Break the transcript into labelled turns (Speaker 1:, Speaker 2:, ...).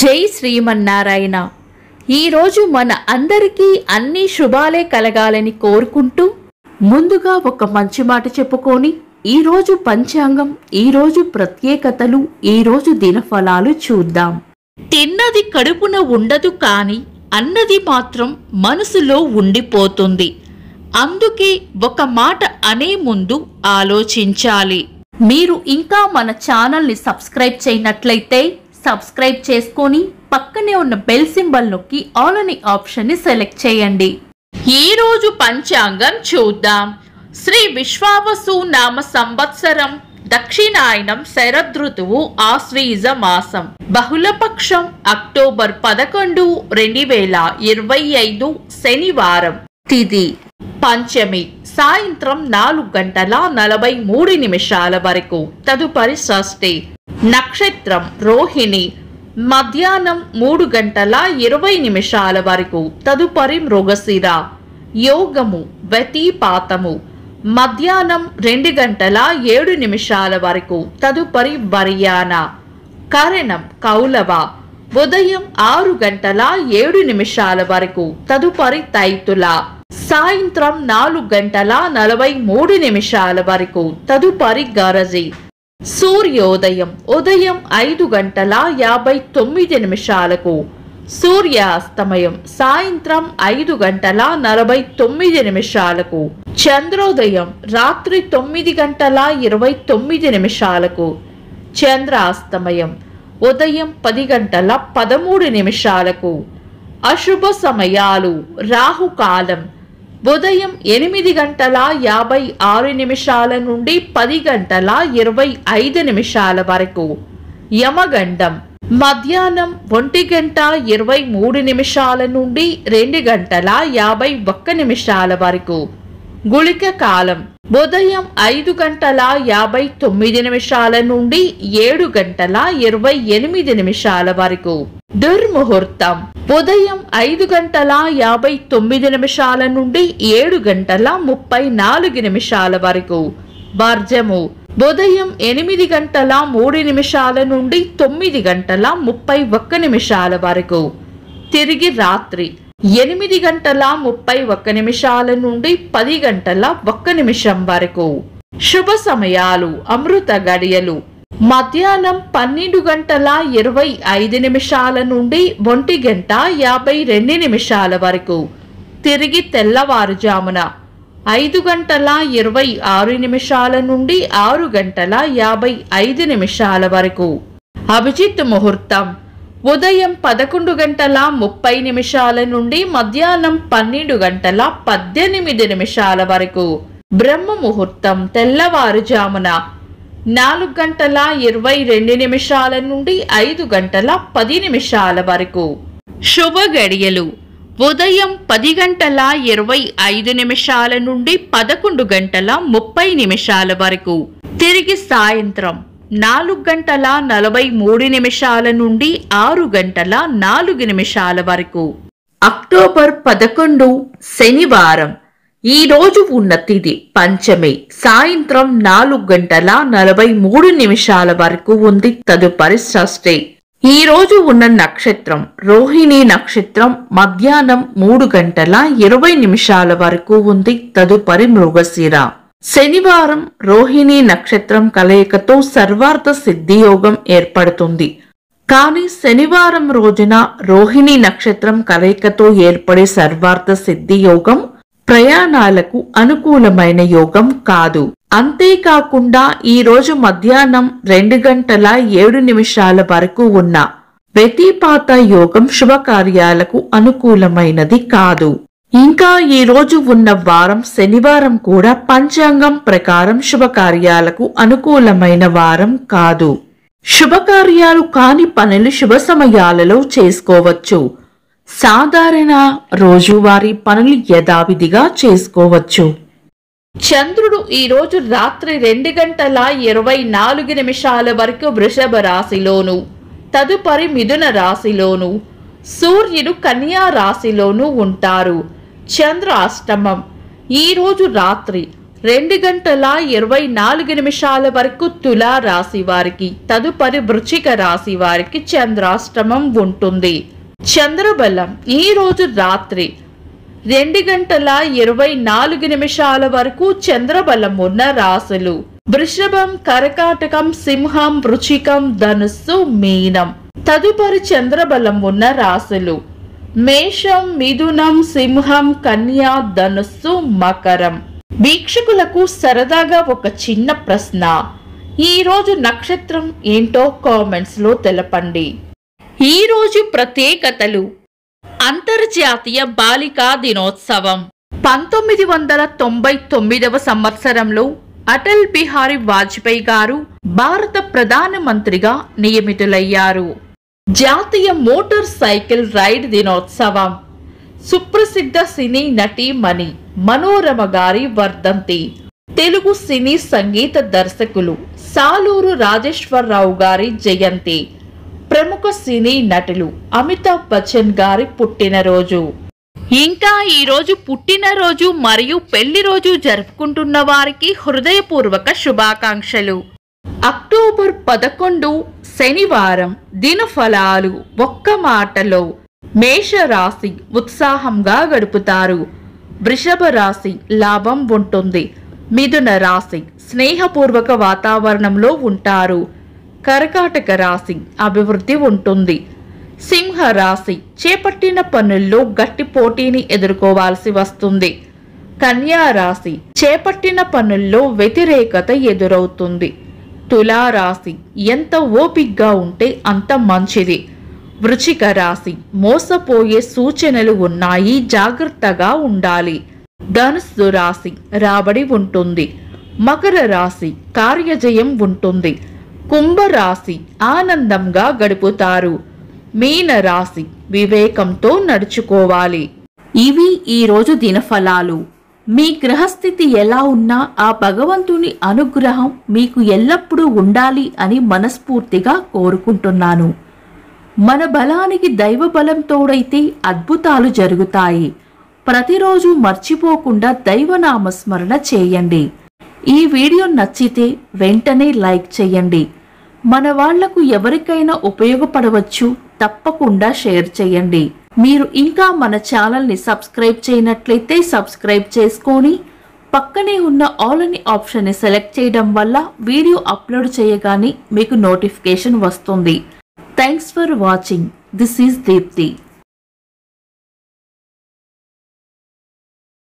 Speaker 1: జై శ్రీమన్నారాయణ. ఈరోజు మన అందరికీ అన్ని శుభాలే కలగాలని కోరుకుంటూ ముందుగా ఒక మంచి మాట చెప్పుకొని ఈరోజు పంచాంగం, ఈరోజు ప్రత్యేకతలు, ఈరోజు దినఫలాలు చూద్దాం. తిన్నది కడుపున ఉండదు కానీ అన్నది మాత్రం మనసులో ఉండిపోతుంది. అందుకే ఒక మాట అనే ముందు ఆలోచించాలి. మీరు ఇంకా మన ఛానల్ని సబ్స్క్రైబ్ చేయనట్లయితే సబ్స్క్రైబ్ చేసుకొని పక్కనే ఉన్న బెల్ సింబల్ నొక్కి ఆల్ అనే ఆప్షన్ ని సెలెక్ట్ చేయండి. ఈ రోజు పంచాంగం చూద్దాం. శ్రీ విశ్వావసు నామ సంవత్సరం, దక్షిణాయనం, శరదృతువు, ఆశ్వీజ మాసం, బహుళపక్షం, అక్టోబర్ 11, 2025, శనివారం. తిథి పంచమి, సాయంత్రం 4:43 వరకు. తదుపరి షష్ఠి. నక్షత్రం రోహిణి, మధ్యాహ్నం 3:20 వరకు. తదుపరి మృగశిర. యోగము వ్యతిపాతము, మధ్యాహ్నం 2:07 వరకు. తదుపరి వర్యాన. కరణం కౌలవ, ఉదయం 6:07 వరకు. తదుపరి తైతుల. సాయంత్రం 4:43 వరకు. తదుపరి గరజి. సూర్యోదయం ఉదయం 5:59. సూర్యాస్తమయం సాయంత్రం 5:49. చంద్రోదయం రాత్రి 9:29. చంద్రాస్తమయం ఉదయం 10:13. అశుభ సమయాలు. రాహుకాలం ఉదయం 8:56 నుండి 10:25 వరకు. యమగండం మధ్యాహ్నం 1:23 నుండి 2:51 వరకు. గుళిక కాలం ఉదయం 5:59 నుండి 7:28 వరకు. దుర్ముహూర్తం ఉదయం 5:59 నుండి 7:34 వరకు. వర్జము ఉదయం 8:03 నుండి 9:31 వరకు. తిరిగి రాత్రి 8:31 నుండి 10:01 వరకు. శుభ సమయాలు. అమృత గడియలు మధ్యాహ్నం 12:25 నుండి 1:52 వరకు. తిరిగి తెల్లవారుజామున 5:26 నుండి 6:55 వరకు. అభిజిత్ ముహూర్తం ఉదయం 11:30 నుండి మధ్యాహ్నం 12:18 వరకు. బ్రహ్మ ముహూర్తం తెల్లవారుజామున 4:22 నుండి 5:10 వరకు. శుభ గడియలు ఉదయం 10:25 నుండి 11:30 వరకు. తిరిగి సాయంత్రం 4:43 నుండి 6:04 వరకు. అక్టోబర్ 11 శనివారం. ఈ రోజు ఉన్న తిథి పంచమి, సాయంత్రం 4:43 వరకు ఉంది. తదుపరి షష్ఠి. ఈ రోజు ఉన్న నక్షత్రం రోహిణి నక్షత్రం, మధ్యాహ్నం 3:20 వరకు ఉంది. తదుపరి మృగశిర. శనివారం రోహిణి నక్షత్రం కలయికతో సర్వార్థ సిద్ధియోగం ఏర్పడుతుంది. కానీ శనివారం రోజున రోహిణి నక్షత్రం కలయికతో ఏర్పడే సర్వార్థ సిద్ధియోగం ప్రయాణాలకు అనుకూలమైన యోగం కాదు. అంతేకాకుండా ఈ రోజు మధ్యాహ్నం 2:07 వరకు ఉన్న వ్యతిపాత యోగం శుభకార్యాలకు అనుకూలమైనది కాదు. ఇంకా ఈ రోజు ఉన్న వారం శనివారం కూడా పంచాంగం ప్రకారం శుభకార్యాలకు అనుకూలమైన వారం కాదు. శుభకార్యాలు కాని పనులు శుభ సమయాలలో చేసుకోవచ్చు. సాధారణ రోజువారీ పనులు యథావిధిగా చేసుకోవచ్చు. చంద్రుడు ఈ రోజు రాత్రి 2:24 వరకు వృషభ రాశిలోను, తదుపరి మిథున రాశిలోను, సూర్యుడు కన్యా రాశిలోను ఉంటారు. చంద్రాష్టమం ఈ రోజు రాత్రి 2:24 వరకు తులా రాశి వారికి, తదుపరి వృశ్చిక రాశి వారికి చంద్రాష్టమం ఉంటుంది. చంద్రబలం ఈ రోజు రాత్రి 2:24 వరకు చంద్రబలం ఉన్న రాశులు వృషభం, కర్కాటకం, సింహం, వృశ్చికం, ధనుస్సు, మీనం. తదుపరి చంద్రబలం ఉన్న రాశులు మేషం, మిథునం, సింహం, కన్యా, ధనుస్సు, మకరం. వీక్షకులకు సరదాగా ఒక చిన్న ప్రశ్న. ఈ రోజు నక్షత్రం ఏంటో కామెంట్స్ లో తెలపండి. ఈ రోజు ప్రత్యేకతలు. అంతర్జాతీయ బాలికా దినోత్సవం. 1999వ సంవత్సరంలో అటల్ బిహారీ వాజ్పేయి గారు భారత ప్రధానమంత్రిగా నియమితులయ్యారు. జాతీయ మోటార్ సైకిల్ రైడ్ దినోత్సవం. సుప్రసిద్ధ సినీ నటీమణి మనోరమ గారి వర్ధంతి. తెలుగు సినీ సంగీత దర్శకులు సాలూరు రాజేశ్వరరావు గారి జయంతి. ప్రముఖ సినీ నటులు అమితాబ్ బచ్చన్ గారి పుట్టినరోజు. ఇంకా ఈ రోజు పుట్టినరోజు మరియు పెళ్లి రోజు జరుపుకుంటున్న వారికి హృదయపూర్వక శుభాకాంక్షలు. అక్టోబర్ 11 శనివారం. దినఫలాలు. ఒక్క మాటలో మేషరాశి ఉత్సాహంగా గడుపుతారు. వృషభ రాశి లాభం ఉంటుంది. మిథున రాశి స్నేహపూర్వక వాతావరణంలో ఉంటారు. కర్కాటక రాశి అభివృద్ధి ఉంటుంది. సింహ రాశి చేపట్టిన పనుల్లో గట్టి పోటీని ఎదుర్కోవాల్సి వస్తుంది. కన్యా రాశి చేపట్టిన పనుల్లో వ్యతిరేకత ఎదురవుతుంది. తులా రాశి ఎంత ఓపిగ్గా ఉంటే అంత మంచిది. వృశ్చిక రాశి మోసపోయే సూచనలు ఉన్నాయి, జాగ్రత్తగా ఉండాలి. ధనుస్సు రాశి రాబడి ఉంటుంది. మకర రాశి కార్యజయం ఉంటుంది. కుంభరాశి ఆనందంగా గడుపుతారు. మీన రాశి వివేకంతో నడుచుకోవాలి. ఇవి ఈరోజు దినఫలాలు. మీ గ్రహస్థితి ఎలా ఉన్నా ఆ భగవంతుని అనుగ్రహం మీకు ఎల్లప్పుడూ ఉండాలి అని మనస్ఫూర్తిగా కోరుకుంటున్నాను. మన బలానికి దైవ బలం తోడైతే అద్భుతాలు జరుగుతాయి. ప్రతిరోజు మర్చిపోకుండా దైవనామస్మరణ చేయండి. ఈ వీడియో నచ్చితే వెంటనే లైక్ చేయండి. మన వాళ్లకు ఎవరికైనా ఉపయోగపడవచ్చు. తప్పకుండా షేర్ చేయండి. మీరు ఇంకా మన ఛానల్ని సబ్స్క్రైబ్ చేయనట్లయితే సబ్స్క్రైబ్ చేసుకొని పక్కనే ఉన్న ఆల్ అని ఆప్షన్ని సెలెక్ట్ చేయడం వల్ల వీడియో అప్లోడ్ చేయగానే మీకు నోటిఫికేషన్ వస్తుంది. Thanks for watching. This is Deepti.